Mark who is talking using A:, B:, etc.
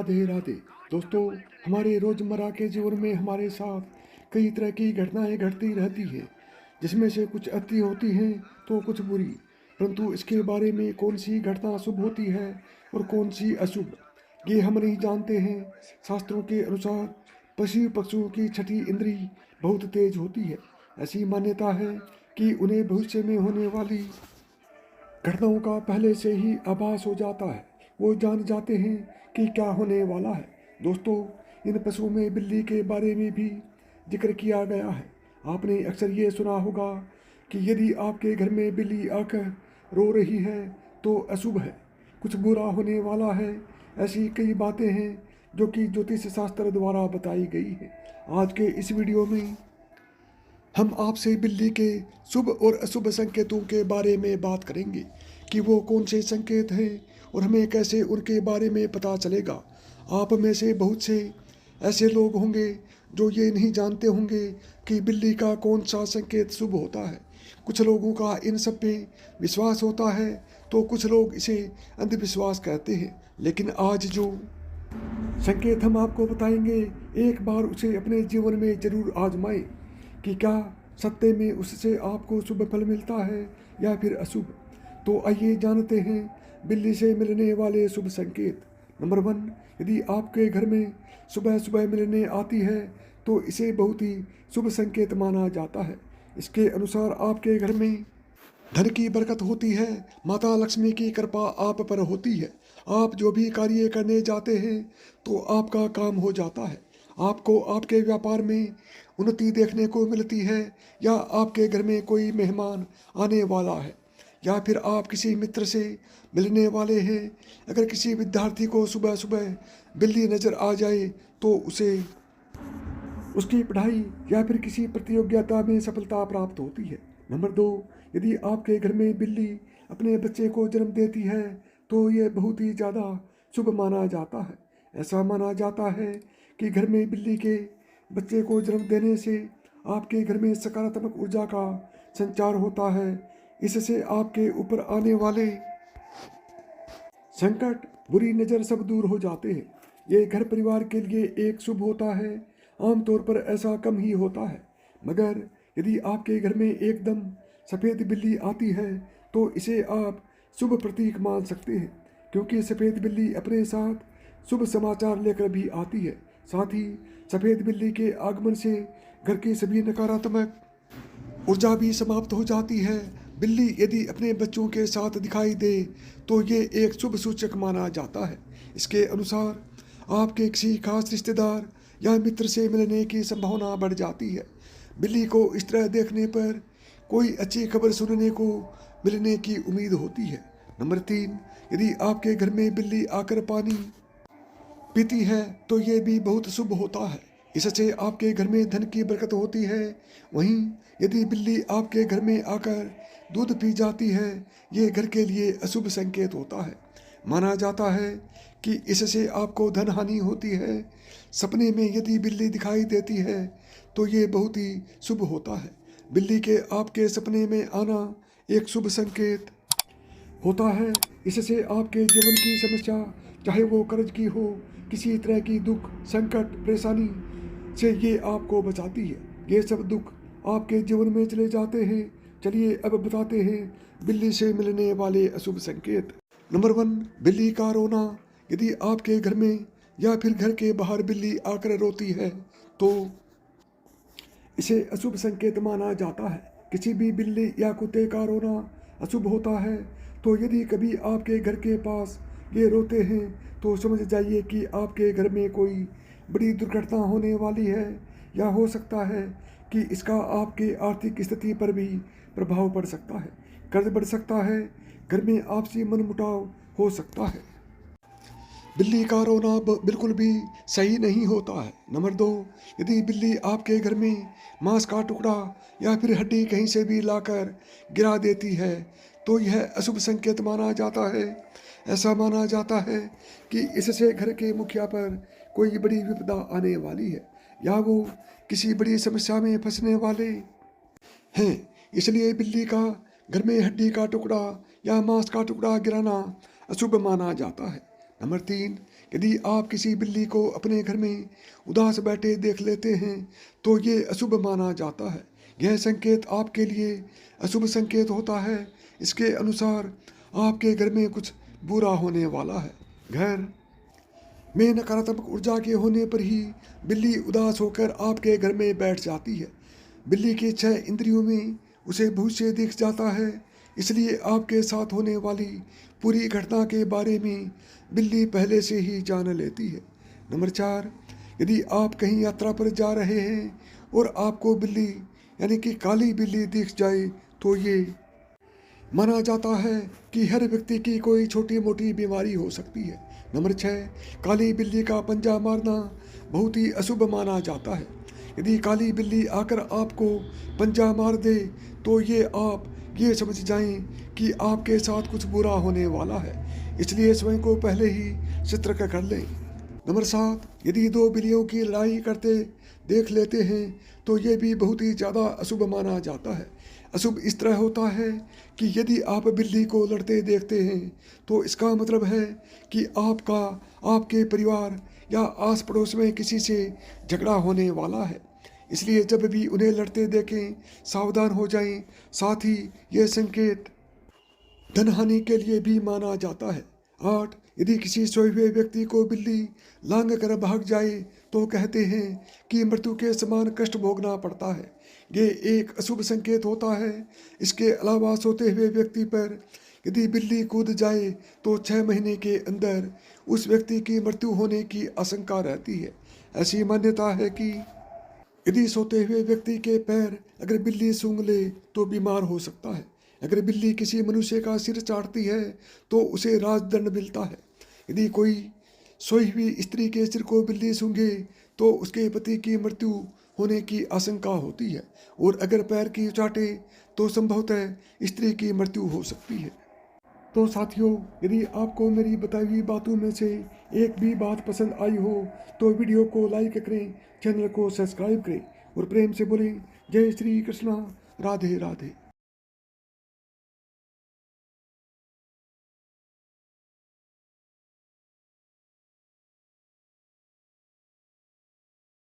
A: राधे राधे। दोस्तों, हमारे रोज़मर्रा के जीवन में हमारे साथ कई तरह की घटनाएं घटती रहती है, जिसमें से कुछ अच्छी होती हैं तो कुछ बुरी। परंतु इसके बारे में कौन सी घटना शुभ होती है और कौन सी अशुभ, ये हम नहीं जानते हैं। शास्त्रों के अनुसार पशु पक्षियों की छठी इंद्री बहुत तेज होती है। ऐसी मान्यता है कि उन्हें भविष्य में होने वाली घटनाओं का पहले से ही आभास हो जाता है। वो जान जाते हैं कि क्या होने वाला है। दोस्तों, इन पशुओं में बिल्ली के बारे में भी जिक्र किया गया है। आपने अक्सर ये सुना होगा कि यदि आपके घर में बिल्ली आकर रो रही है तो अशुभ है, कुछ बुरा होने वाला है। ऐसी कई बातें हैं जो कि ज्योतिष शास्त्र द्वारा बताई गई है। आज के इस वीडियो में हम आपसे बिल्ली के शुभ और अशुभ संकेतों के बारे में बात करेंगे कि वो कौन से संकेत हैं और हमें कैसे उनके बारे में पता चलेगा। आप में से बहुत से ऐसे लोग होंगे जो ये नहीं जानते होंगे कि बिल्ली का कौन सा संकेत शुभ होता है। कुछ लोगों का इन सब पे विश्वास होता है तो कुछ लोग इसे अंधविश्वास कहते हैं। लेकिन आज जो संकेत हम आपको बताएंगे, एक बार उसे अपने जीवन में जरूर आजमाएं कि क्या सत्य में उससे आपको शुभ फल मिलता है या फिर अशुभ। तो आइए जानते हैं बिल्ली से मिलने वाले शुभ संकेत। नंबर 1, यदि आपके घर में सुबह सुबह मिलने आती है तो इसे बहुत ही शुभ संकेत माना जाता है। इसके अनुसार आपके घर में धन की बरकत होती है, माता लक्ष्मी की कृपा आप पर होती है। आप जो भी कार्य करने जाते हैं तो आपका काम हो जाता है। आपको आपके व्यापार में उन्नति देखने को मिलती है, या आपके घर में कोई मेहमान आने वाला है, या फिर आप किसी मित्र से मिलने वाले हैं। अगर किसी विद्यार्थी को सुबह सुबह बिल्ली नज़र आ जाए तो उसे उसकी पढ़ाई या फिर किसी प्रतियोगिता में सफलता प्राप्त होती है। नंबर 2, यदि आपके घर में बिल्ली अपने बच्चे को जन्म देती है तो यह बहुत ही ज़्यादा शुभ माना जाता है। ऐसा माना जाता है कि घर में बिल्ली के बच्चे को जन्म देने से आपके घर में सकारात्मक ऊर्जा का संचार होता है। इससे आपके ऊपर आने वाले संकट, बुरी नज़र सब दूर हो जाते हैं। ये घर परिवार के लिए एक शुभ होता है। आमतौर पर ऐसा कम ही होता है, मगर यदि आपके घर में एकदम सफ़ेद बिल्ली आती है तो इसे आप शुभ प्रतीक मान सकते हैं, क्योंकि सफ़ेद बिल्ली अपने साथ शुभ समाचार लेकर भी आती है। साथ ही सफ़ेद बिल्ली के आगमन से घर की सभी नकारात्मक ऊर्जा भी समाप्त हो जाती है। बिल्ली यदि अपने बच्चों के साथ दिखाई दे तो ये एक शुभ सूचक माना जाता है। इसके अनुसार आपके किसी खास रिश्तेदार या मित्र से मिलने की संभावना बढ़ जाती है। बिल्ली को इस तरह देखने पर कोई अच्छी खबर सुनने को मिलने की उम्मीद होती है। नंबर 3, यदि आपके घर में बिल्ली आकर पानी पीती है तो ये भी बहुत शुभ होता है। इससे आपके घर में धन की बरकत होती है। वहीं यदि बिल्ली आपके घर में आकर दूध पी जाती है, ये घर के लिए अशुभ संकेत होता है। माना जाता है कि इससे आपको धन हानि होती है। सपने में यदि बिल्ली दिखाई देती है तो ये बहुत ही शुभ होता है। बिल्ली के आपके सपने में आना एक शुभ संकेत होता है। इससे आपके जीवन की समस्या, चाहे वो कर्ज की हो, किसी तरह की दुख, संकट, परेशानी से ये आपको बचाती है। ये सब दुख आपके जीवन में चले जाते हैं। चलिए अब बताते हैं बिल्ली से मिलने वाले अशुभ संकेत। नंबर 1, बिल्ली का रोना। यदि आपके घर में या फिर घर के बाहर बिल्ली आकर रोती है तो इसे अशुभ संकेत माना जाता है। किसी भी बिल्ली या कुत्ते का रोना अशुभ होता है। तो यदि कभी आपके घर के पास ये रोते हैं तो समझ जाइए कि आपके घर में कोई बड़ी दुर्घटना होने वाली है, या हो सकता है कि इसका आपके आर्थिक स्थिति पर भी प्रभाव पड़ सकता है। कर्ज बढ़ सकता है, घर में आपसी मनमुटाव हो सकता है। बिल्ली का रोना बिल्कुल भी सही नहीं होता है। नंबर 2, यदि बिल्ली आपके घर में मांस का टुकड़ा या फिर हड्डी कहीं से भी लाकर गिरा देती है तो यह अशुभ संकेत माना जाता है। ऐसा माना जाता है कि इससे घर के मुखिया पर कोई बड़ी विपदा आने वाली है, या वो किसी बड़ी समस्या में फंसने वाले हैं। इसलिए बिल्ली का घर में हड्डी का टुकड़ा या मांस का टुकड़ा गिराना अशुभ माना जाता है। नंबर 3, यदि आप किसी बिल्ली को अपने घर में उदास बैठे देख लेते हैं तो ये अशुभ माना जाता है। यह संकेत आपके लिए अशुभ संकेत होता है। इसके अनुसार आपके घर में कुछ बुरा होने वाला है। घर में नकारात्मक ऊर्जा के होने पर ही बिल्ली उदास होकर आपके घर में बैठ जाती है। बिल्ली के 6 इंद्रियों में उसे भविष्य दिख जाता है, इसलिए आपके साथ होने वाली पूरी घटना के बारे में बिल्ली पहले से ही जान लेती है। नंबर 4, यदि आप कहीं यात्रा पर जा रहे हैं और आपको बिल्ली यानी कि काली बिल्ली दिख जाए तो ये माना जाता है कि हर व्यक्ति की कोई छोटी मोटी बीमारी हो सकती है। नंबर 6, काली बिल्ली का पंजा मारना बहुत ही अशुभ माना जाता है। यदि काली बिल्ली आकर आपको पंजा मार दे तो आप ये समझ जाएं कि आपके साथ कुछ बुरा होने वाला है, इसलिए स्वयं को पहले ही सतर्क कर लें। नंबर 7, यदि 2 बिल्लियों की लड़ाई करते देख लेते हैं तो ये भी बहुत ही ज़्यादा अशुभ माना जाता है। अशुभ इस तरह होता है कि यदि आप बिल्ली को लड़ते देखते हैं तो इसका मतलब है कि आपके परिवार या आस पड़ोस में किसी से झगड़ा होने वाला है, इसलिए जब भी उन्हें लड़ते देखें सावधान हो जाएं। साथ ही यह संकेत धन हानि के लिए भी माना जाता है। 8, यदि किसी सोए हुए व्यक्ति को बिल्ली लांग कर भाग जाए तो कहते हैं कि मृत्यु के समान कष्ट भोगना पड़ता है। ये एक अशुभ संकेत होता है। इसके अलावा सोते हुए व्यक्ति पर यदि बिल्ली कूद जाए तो 6 महीने के अंदर उस व्यक्ति की मृत्यु होने की आशंका रहती है। ऐसी मान्यता है कि यदि सोते हुए व्यक्ति के पैर अगर बिल्ली सूंघ ले तो बीमार हो सकता है। अगर बिल्ली किसी मनुष्य का सिर चाटती है तो उसे राजदंड मिलता है। यदि कोई सोई हुई स्त्री के सिर को बिल्ली सूंघे तो उसके पति की मृत्यु होने की आशंका होती है, और अगर पैर की चाटे तो संभवतः स्त्री की मृत्यु हो सकती है। तो साथियों, यदि आपको मेरी बताई हुई बातों में से एक भी बात पसंद आई हो तो वीडियो को लाइक करें, चैनल को सब्सक्राइब करें और प्रेम से बोलें जय श्री कृष्णा, राधे राधे।